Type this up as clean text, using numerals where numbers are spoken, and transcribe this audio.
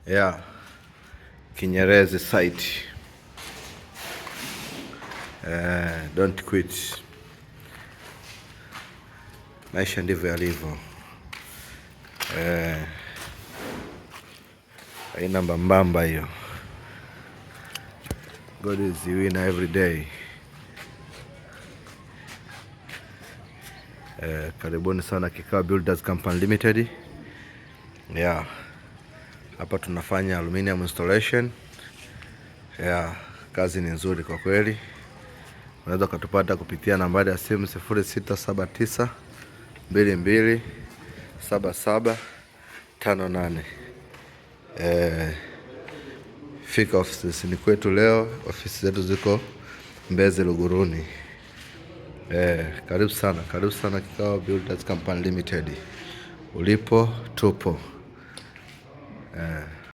Yeah, Kinyerezi site. Don't quit. Maisha ndivyo yalivyo. Haina mbambamba hiyo. God is the winner every day. Karibuni sana Kikao Builders Company Limited. Yeah. Hapa tunafanya aluminium installation. Yeah, kazi ni nzuri kwa kweli. Unaweza kutupata kupitia nambari ya simu 0679 22 77 58. Fika ofisini kwetu leo. Ofisi zetu ziko Mbezi Luguruni. Karibu sana Kikao Builders Company Limited. Ulipo tupo.